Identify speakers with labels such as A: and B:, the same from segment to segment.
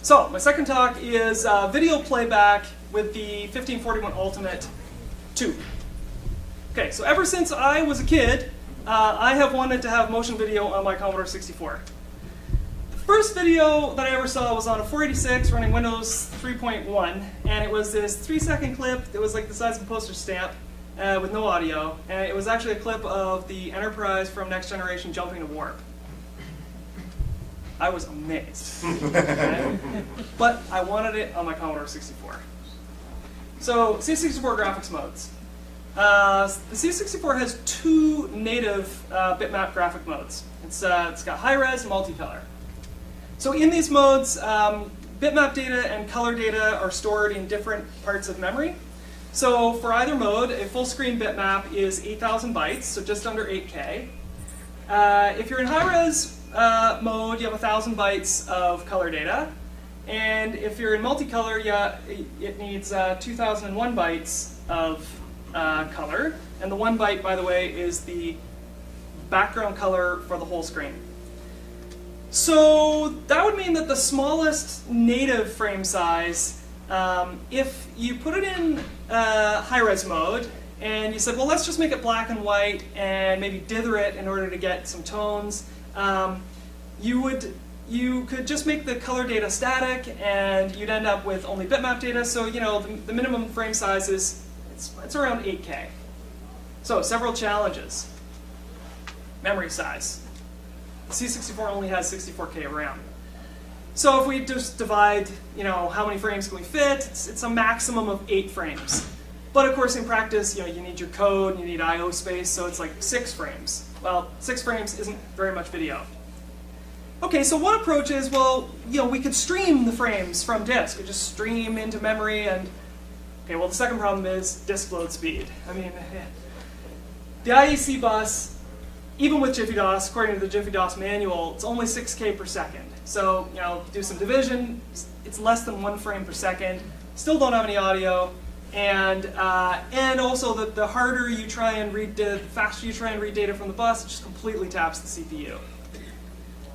A: So my second talk is video playback with the 1541 Ultimate 2. Okay, so ever since I was a kid, I have wanted to have motion video on my Commodore 64. The first video that I ever saw was on a 486 running Windows 3.1, and it was this 3-second clip that was like the size of a postage stamp with no audio, and it was actually a clip of the Enterprise from Next Generation jumping to warp. I was amazed. Okay? But I wanted it on my Commodore 64. So C64 Graphics Modes. The C64 has two native bitmap graphic modes. It's got high-res and multicolor. So in these modes, bitmap data and color data are stored in different parts of memory. So for either mode, a full-screen bitmap is 8,000 bytes, so just under 8K. If you're in high-res mode, you have 1,000 bytes of color data. And if you're in multicolor, it needs 2,001 bytes of color. And the 1 byte, by the way, is the background color for the whole screen. So that would mean that the smallest native frame size, if you put it in high-res mode, and you said, well, let's just make it black and white and maybe dither it in order to get some tones, you could just make the color data static, and you'd end up with only bitmap data. So the minimum frame size is it's around 8K. So several challenges. Memory size. C64 only has 64K of RAM. So if we just divide, how many frames can we fit? It's a maximum of 8 frames. But of course, in practice, you need your code, you need I/O space, so it's like 6 frames. Well, 6 frames isn't very much video. Okay, so one approach is, well, we could stream the frames from disk. We just stream into memory, and okay, well, the second problem is disk load speed. I mean, the IEC bus, even with Jiffy DOS, according to the Jiffy DOS manual, it's only 6K per second. So, do some division, it's less than 1 frame per second. Still don't have any audio. And also the harder you try and read data, the faster you try and read data from the bus, it just completely taps the CPU.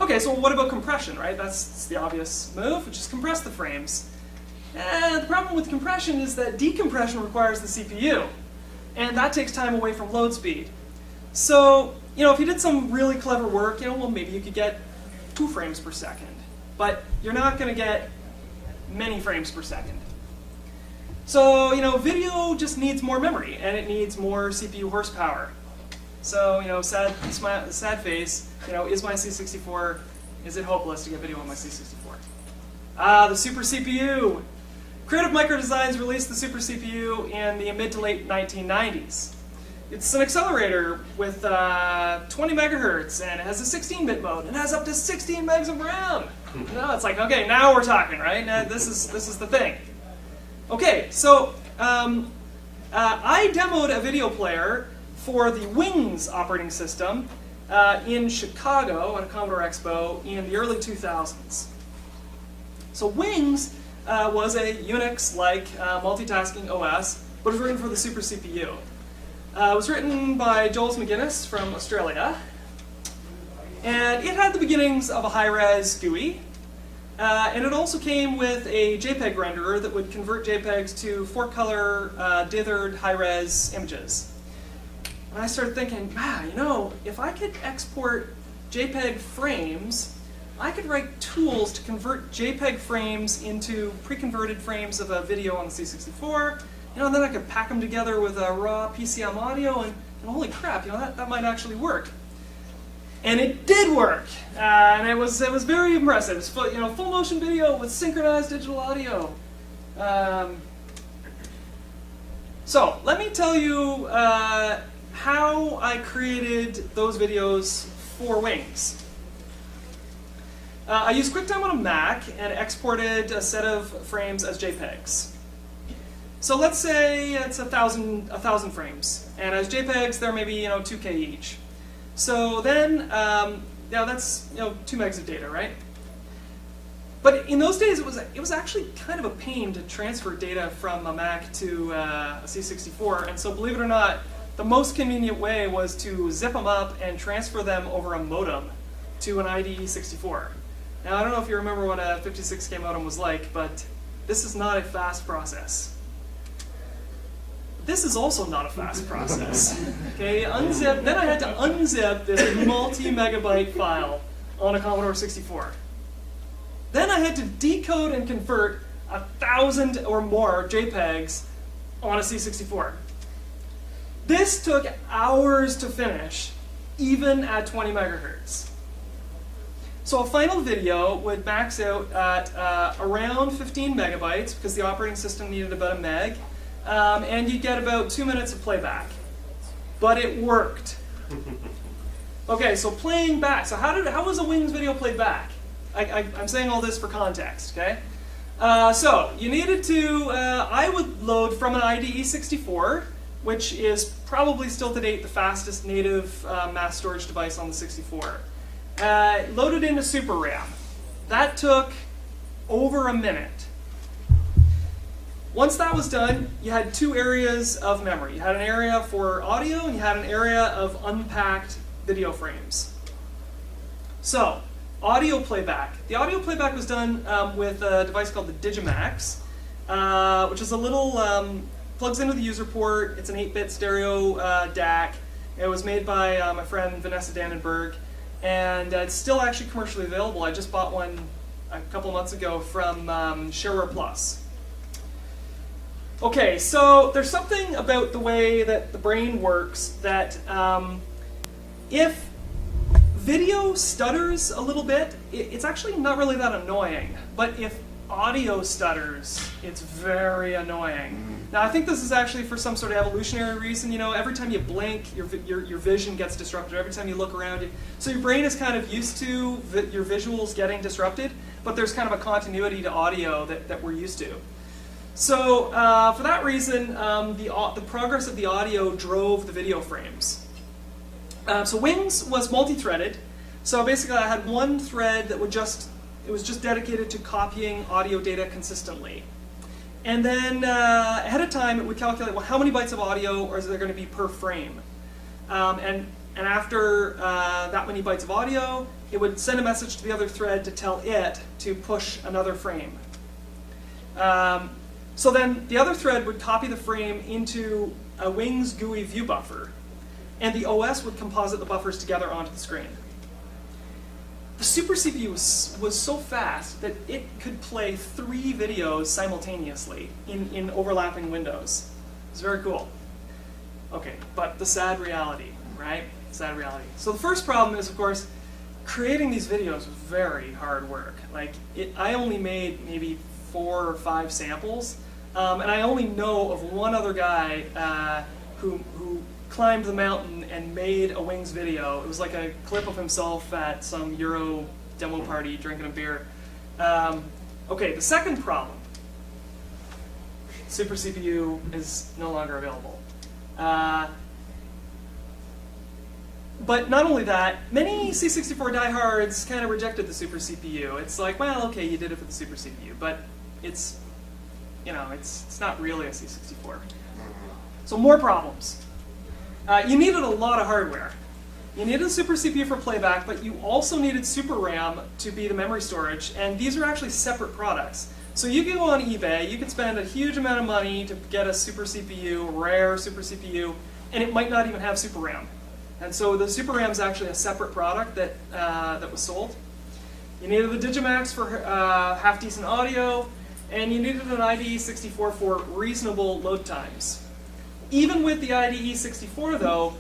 A: Okay, so what about compression, right? That's the obvious move, just compress the frames. And the problem with compression is that decompression requires the CPU, and that takes time away from load speed. So, if you did some really clever work, well, maybe you could get 2 frames per second, but you're not going to get many frames per second. So, video just needs more memory, and it needs more CPU horsepower. So, sad face, is my C64, is it hopeless to get video on my C64? The Super CPU. Creative Micro Designs released the Super CPU in the mid to late 1990s. It's an accelerator with 20 megahertz, and it has a 16-bit mode, and it has up to 16 megs of RAM. It's like, okay, now we're talking, right? Now this is the thing. Okay, so I demoed a video player for the Wings operating system in Chicago at a Commodore Expo in the early 2000s. So Wings was a Unix-like multitasking OS, but it was written for the Super CPU. It was written by Joel McGuinness from Australia, and it had the beginnings of a high-res GUI. And it also came with a JPEG renderer that would convert JPEGs to 4-color dithered high-res images. And I started thinking, if I could export JPEG frames, I could write tools to convert JPEG frames into pre-converted frames of a video on the C64. Then I could pack them together with a raw PCM audio, and holy crap, that might actually work. And it did work, and it was very impressive. It's full motion video with synchronized digital audio. So let me tell you how I created those videos for Wings. I used QuickTime on a Mac and exported a set of frames as JPEGs. So let's say it's 1,000 frames, and as JPEGs they're maybe 2K each. So then, that's 2 megs of data, right? But in those days, it was actually kind of a pain to transfer data from a Mac to a C64, and so believe it or not, the most convenient way was to zip them up and transfer them over a modem to an IDE 64. Now, I don't know if you remember what a 56K modem was like, but this is not a fast process. This is also not a fast process. Okay, unzip. Then I had to unzip this multi-megabyte file on a Commodore 64. Then I had to decode and convert 1,000 or more JPEGs on a C64. This took hours to finish, even at 20 megahertz. So a final video would max out at around 15 megabytes, because the operating system needed about a meg, and you'd get about 2 minutes of playback. But it worked. Okay, so playing back. So how was a Wings video played back? I'm saying all this for context, okay? So you needed to, I would load from an IDE 64, which is probably still to date the fastest native mass storage device on the 64. Loaded into Super RAM. That took over a minute. Once that was done, you had two areas of memory. You had an area for audio, and you had an area of unpacked video frames. So, audio playback. The audio playback was done with a device called the Digimax, which is a little, plugs into the user port. It's an 8-bit stereo DAC. It was made by my friend Vanessa Dannenberg, and it's still actually commercially available. I just bought one a couple months ago from Shareware Plus. Okay, so there's something about the way that the brain works that if video stutters a little bit, it's actually not really that annoying. But if audio stutters, it's very annoying. Now, I think this is actually for some sort of evolutionary reason. You know, every time you blink, your vision gets disrupted. Every time you look around, so your brain is kind of used to your visuals getting disrupted, but there's kind of a continuity to audio that we're used to. So for that reason, the progress of the audio drove the video frames. So Wings was multi-threaded. So basically, I had one thread that was just dedicated to copying audio data consistently. And then ahead of time, it would calculate, well, how many bytes of audio is there going to be per frame? And after that many bytes of audio, it would send a message to the other thread to tell it to push another frame. So then the other thread would copy the frame into a Wings GUI view buffer, and the OS would composite the buffers together onto the screen. The Super CPU was so fast that it could play 3 videos simultaneously in overlapping windows. It's very cool. Okay, but the sad reality, right? Sad reality. So the first problem is, of course, creating these videos was very hard work. Like, I only made maybe 4 or 5 samples, and I only know of one other guy who climbed the mountain and made a Wings video. It was like a clip of himself at some Euro demo party drinking a beer. Okay, the second problem. Super CPU is no longer available. But not only that, many C64 diehards kind of rejected the Super CPU. It's like, well, okay, you did it for the Super CPU, but it's, you know, it's not really a C64. So more problems. You needed a lot of hardware. You needed a Super CPU for playback, but you also needed Super RAM to be the memory storage, and these are actually separate products. So you can go on eBay, you can spend a huge amount of money to get a Super CPU, rare Super CPU, and it might not even have Super RAM. And so the Super RAM is actually a separate product that, that was sold. You needed the Digimax for half-decent audio, and you needed an IDE 64 for reasonable load times. Even with the IDE 64, though,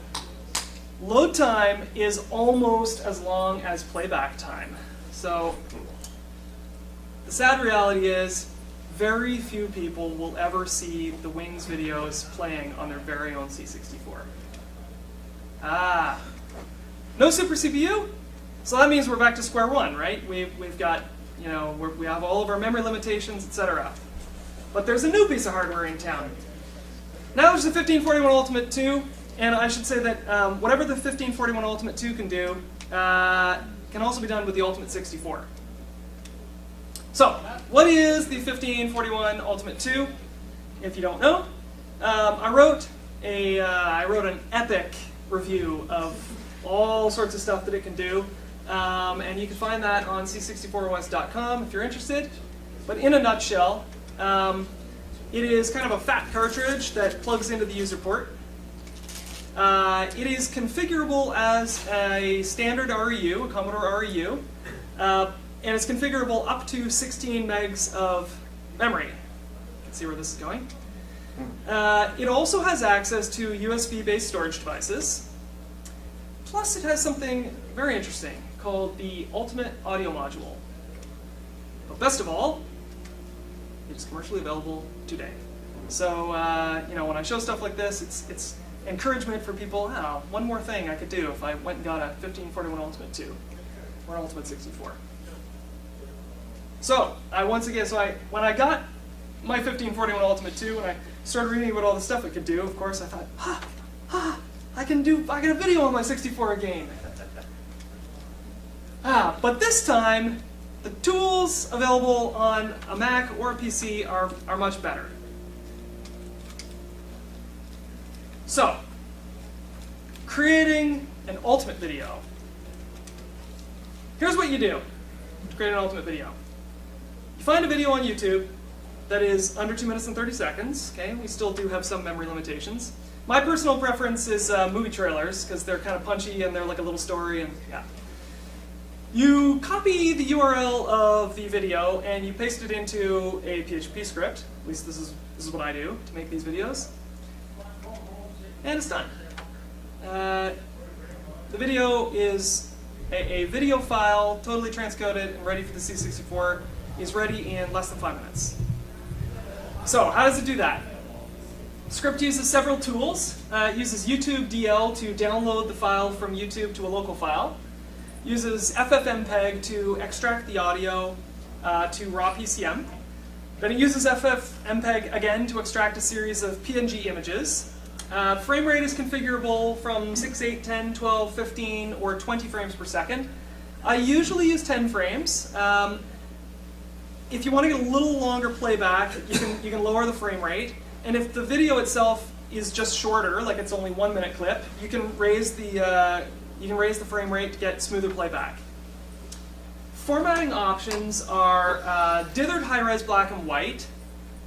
A: load time is almost as long as playback time. So the sad reality is very few people will ever see the Wings videos playing on their very own C64. No Super CPU? So that means we're back to square one, right? We've got, you know, we have all of our memory limitations, etc. But there's a new piece of hardware in town. Now there's the 1541 Ultimate 2, and I should say that whatever the 1541 Ultimate 2 can do can also be done with the Ultimate 64. So, what is the 1541 Ultimate 2? If you don't know, I wrote an epic review of all sorts of stuff that it can do. And you can find that on c64os.com if you're interested. But in a nutshell, it is kind of a fat cartridge that plugs into the user port. It is configurable as a standard REU, a Commodore REU, and it's configurable up to 16 megs of memory. You can see where this is going. It also has access to USB-based storage devices. Plus, it has something very interesting called the Ultimate Audio Module. But best of all, it is commercially available today. So, when I show stuff like this, it's encouragement for people. Oh, one more thing I could do if I went and got a 1541 Ultimate 2 or an Ultimate 64. So, when I got my 1541 Ultimate 2 and I started reading about all the stuff it could do, of course, I thought, I get a video on my 64 game. But this time, the tools available on a Mac or a PC are much better. So, creating an Ultimate video. Here's what you do to create an Ultimate video. You find a video on YouTube that is under 2 minutes and 30 seconds. Okay, we still do have some memory limitations. My personal preference is movie trailers, because they're kind of punchy and they're like a little story, and yeah. You copy the URL of the video and you paste it into a PHP script. At least this is what I do to make these videos. And it's done. The video is a video file, totally transcoded and ready for the C64, is ready in less than 5 minutes. So, how does it do that? The script uses several tools. It uses YouTube DL to download the file from YouTube to a local file. Uses FFmpeg to extract the audio to raw PCM. Then it uses FFmpeg again to extract a series of PNG images. Framerate is configurable from 6, 8, 10, 12, 15, or 20 frames per second. I usually use 10 frames. If you want to get a little longer playback, you can lower the frame rate. And if the video itself is just shorter, like it's only 1 minute clip, you can raise the frame rate to get smoother playback. Formatting options are dithered high-res black and white,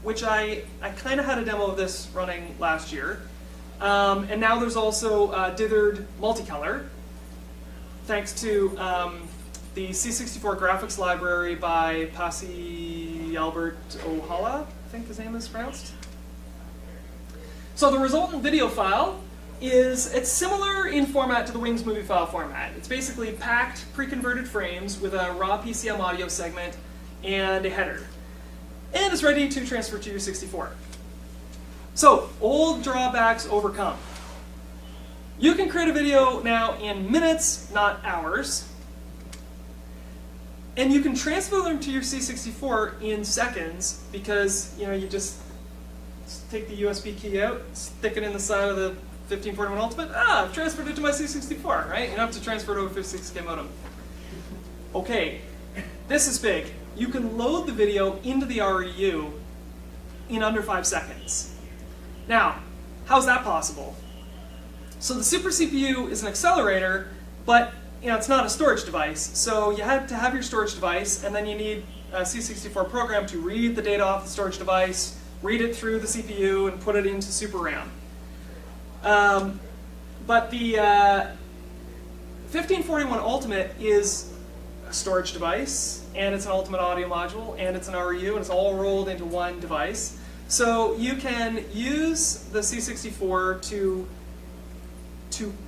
A: which I kind of had a demo of this running last year. And now there's also dithered multicolor, thanks to the C64 Graphics Library by Pasi Albert Ohala, I think his name is pronounced. So the resultant video file it's similar in format to the Wings movie file format. It's basically packed, pre-converted frames with a raw PCM audio segment and a header. And it's ready to transfer to your 64. So, old drawbacks overcome. You can create a video now in minutes, not hours. And you can transfer them to your C64 in seconds because you just take the USB key out, stick it in the side of the 1541 Ultimate. I've transferred it to my C64, right? You don't have to transfer it over 56K modem. Okay, this is big. You can load the video into the REU in under 5 seconds. Now, how's that possible? So the Super CPU is an accelerator, but it's not a storage device. So you had to have your storage device, and then you need a C64 program to read the data off the storage device, read it through the CPU, and put it into Super RAM. But the 1541 Ultimate is a storage device, and it's an Ultimate Audio Module, and it's an REU, and it's all rolled into one device. So you can use the C64 to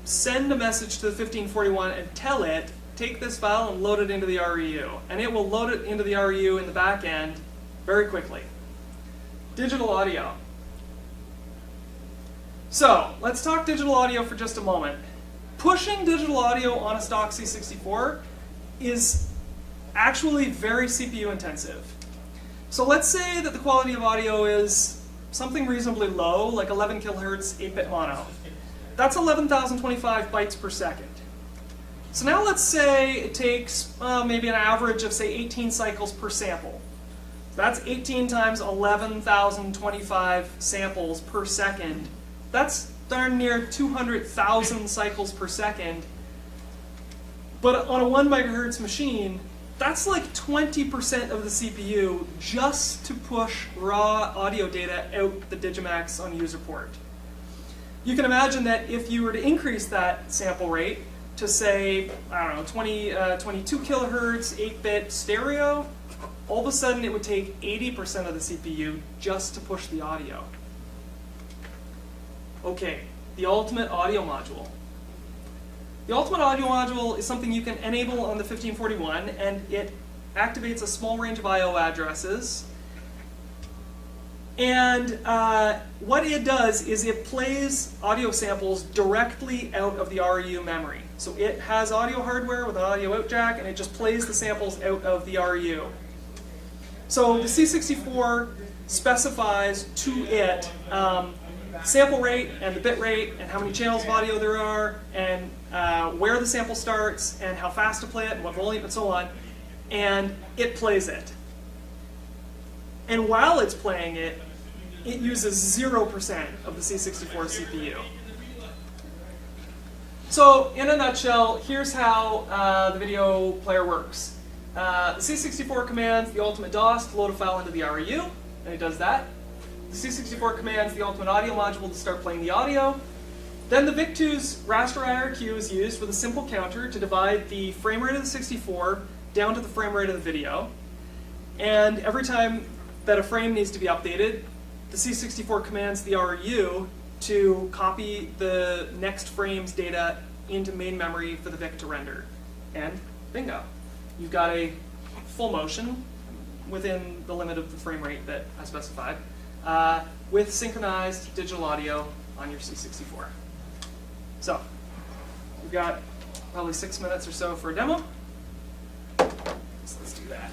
A: send a message to the 1541 and tell it, take this file and load it into the REU. And it will load it into the REU in the back end very quickly. Digital audio. So, let's talk digital audio for just a moment. Pushing digital audio on a stock C64 is actually very CPU intensive. So let's say that the quality of audio is something reasonably low, like 11 kilohertz 8-bit mono. That's 11,025 bytes per second. So now let's say it takes maybe an average of, say, 18 cycles per sample. That's 18 times 11,025 samples per second. That's darn near 200,000 cycles per second. But on a 1 megahertz machine, that's like 20% of the CPU just to push raw audio data out the Digimax on user port. You can imagine that if you were to increase that sample rate to say, I don't know, 22 kilohertz, 8-bit stereo, all of a sudden it would take 80% of the CPU just to push the audio. Okay, the ultimate audio module. The ultimate audio module is something you can enable on the 1541, and it activates a small range of I/O addresses. And what it does is it plays audio samples directly out of the RU memory. So it has audio hardware with an audio out jack, and it just plays the samples out of the RU. So the C64 specifies to it sample rate and the bit rate and how many channels of audio there are and where the sample starts and how fast to play it and what volume and so on, and it plays it. And while it's playing it, it uses 0% of the C64 CPU. So in a nutshell, here's how the video player works. The C64 commands the ultimate DOS to load a file into the RU, and it does that. The C64 commands the ultimate audio module to start playing the audio. Then the VIC-2's raster IRQ is used with a simple counter to divide the frame rate of the 64 down to the frame rate of the video. And every time that a frame needs to be updated, the C64 commands the RU to copy the next frame's data into main memory for the VIC to render. And bingo, you've got a full motion within the limit of the frame rate that I specified, with synchronized digital audio on your C64. So, we've got probably 6 minutes or so for a demo. So let's do that.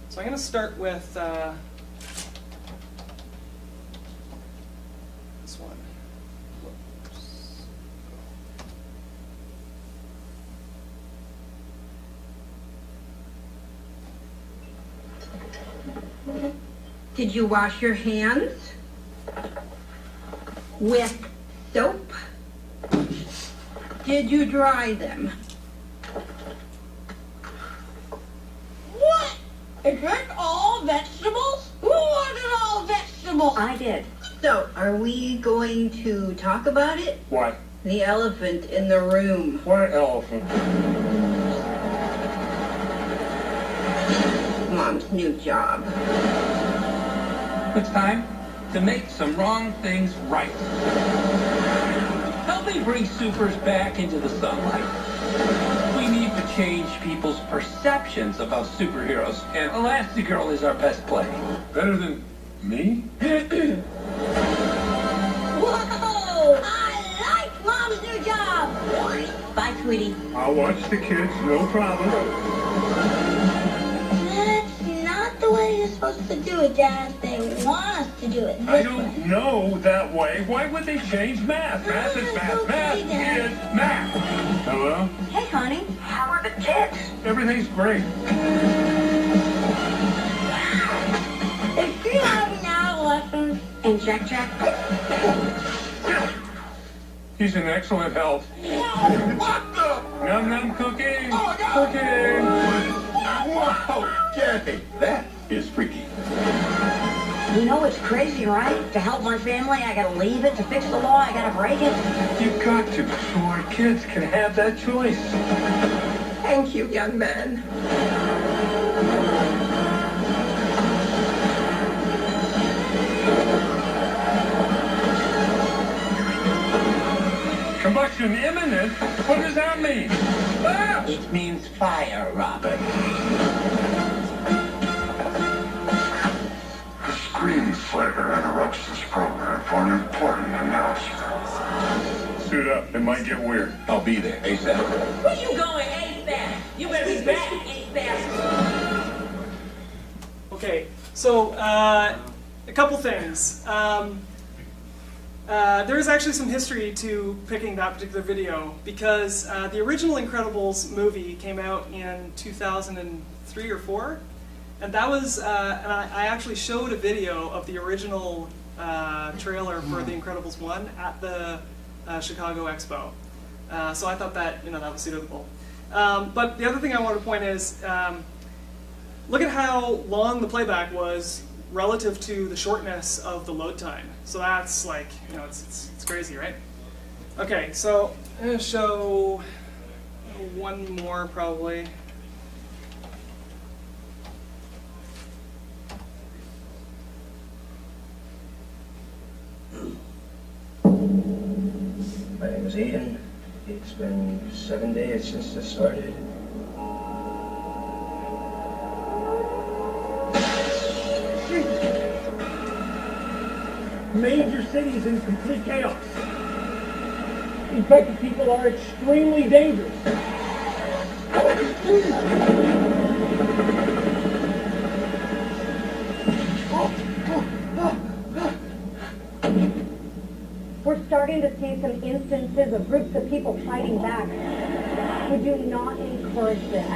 A: So I'm going to start with this one. Whoops.
B: Did you wash your hands with soap? Did you dry them?
C: What? Is this all vegetables? Who wanted all vegetables?
B: I did. So, are we going to talk about it?
D: What?
B: The elephant in the room.
D: What elephant?
B: Mom's new job.
E: It's time to make some wrong things right. Help me bring supers back into the sunlight. We need to change people's perceptions about superheroes, and Elastigirl is our best play.
D: Better than me?
C: Whoa! I like Mom's new job.
B: Bye, sweetie.
D: I'll watch the kids, no problem.
C: That's not the way you're supposed to do it, Dad. They want us to do it this
D: I
C: way.
D: don't know that way. Why would they change math? Math is math. Math is math. Hello?
B: Hey, honey. How are the kids?
D: Everything's great.
C: Is she having adolescence?
B: And Jack?
D: He's in excellent health.
F: What the?
D: Num num cooking.
F: Oh, no.
D: Cooking.
F: Whoa, Kathy, that is freaky.
B: You know it's crazy, right? To help my family, I gotta leave it. To fix the law, I gotta break it.
D: You've got to, so our kids can have that choice.
B: Thank you, young man.
D: Combustion imminent? What does that mean? Ah!
E: It means fire, Robert.
F: The screen flicker interrupts this program for an important announcement.
D: Suit up, it might get weird.
E: I'll be there ASAP.
G: Where you going, ASAP? You better be back, ASAP.
A: Okay, so a couple things. There is actually some history to picking that particular video because the original Incredibles movie came out in 2004 3 or 4. And that was, and I actually showed a video of the original trailer for The Incredibles 1 at the Chicago Expo. So I thought that, that was suitable. But the other thing I wanted to point is, look at how long the playback was relative to the shortness of the load time. So that's like, it's crazy, right? Okay, so I'm going to show one more probably.
H: My name is Aiden. It's been 7 days since this started.
D: Major cities in complete chaos. Infected people are extremely dangerous.
I: We're starting to see some instances of groups of people fighting back. We do not encourage this.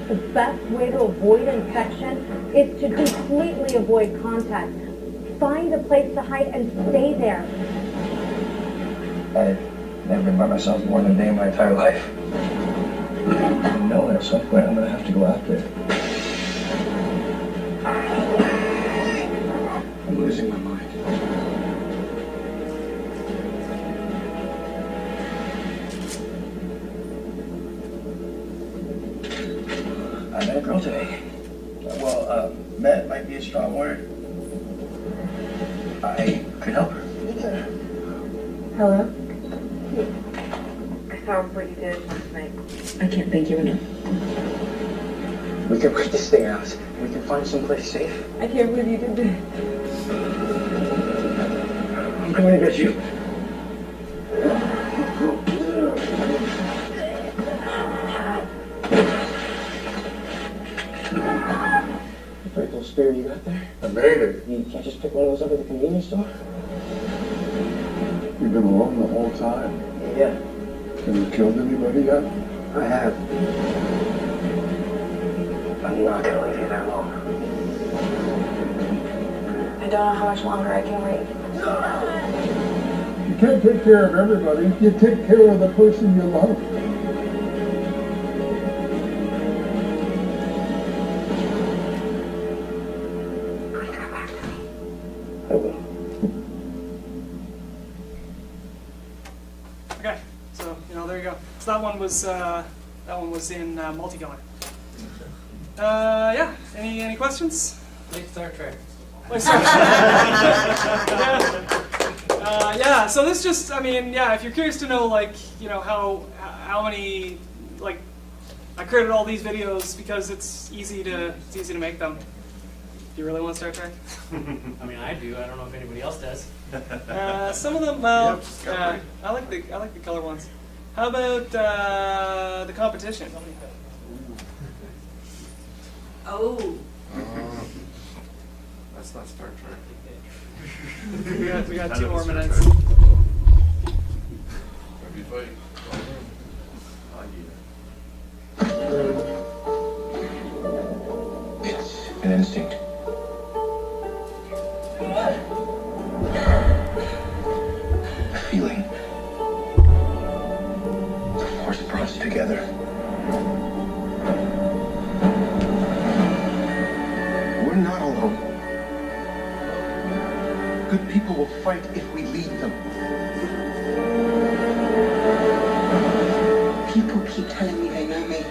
I: The best way to avoid infection is to completely avoid contact. Find a place to hide and stay there.
H: I've never been by myself more than a day in my entire life. I know at some point I'm going to have to go out there. I'm losing my mind. I met a girl today. Well, met might be a strong word. I could help her.
I: Hello? I saw what you did last night. I can't thank you enough.
H: We can work this thing out. We can find someplace safe.
I: I can't believe you did this.
H: I'm coming to get you. Afraid those spear you got there?
F: I made it.
H: You can't just pick one of those up at the convenience store?
F: You've been alone the whole time.
H: Yeah,
F: Have you killed anybody yet?
H: I have. I'm not gonna leave you there alone.
I: I don't know how much longer I can wait.
F: You can't take care of everybody. You take care of the person you love.
H: I will.
A: Okay, so there you go. So that one was in multicolor. Yeah. Any questions?
E: Like Star Trek.
A: Yeah. So this just, if you're curious to know, how many, I created all these videos because it's easy to make them. Do you really want Star Trek?
J: I do. I don't know if anybody else does.
A: Some of them, I like the color ones. How about the competition?
G: Oh.
F: That's not Star Trek.
A: we got 2 more minutes.
F: Have you fight?
H: It's an instinct. A feeling. The force brought us together. We're not alone. Good people will fight if we lead them.
G: People keep telling me they know me.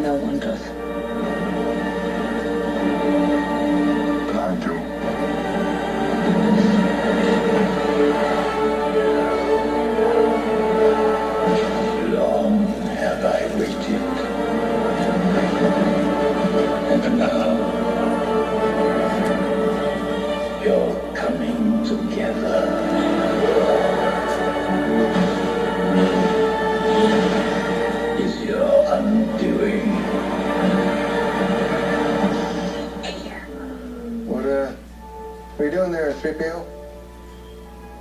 G: No one does.
F: I do.
H: Long have I waited. And now you're coming together. Is your undoing.
F: What are you doing there, 3PO?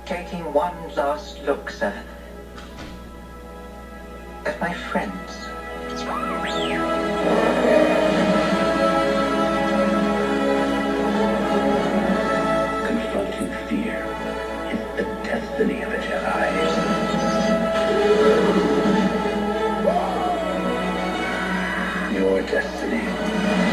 H: Taking one last look, sir. At my friends.
F: It's
H: Confronting fear is the destiny of a Jedi. Your destiny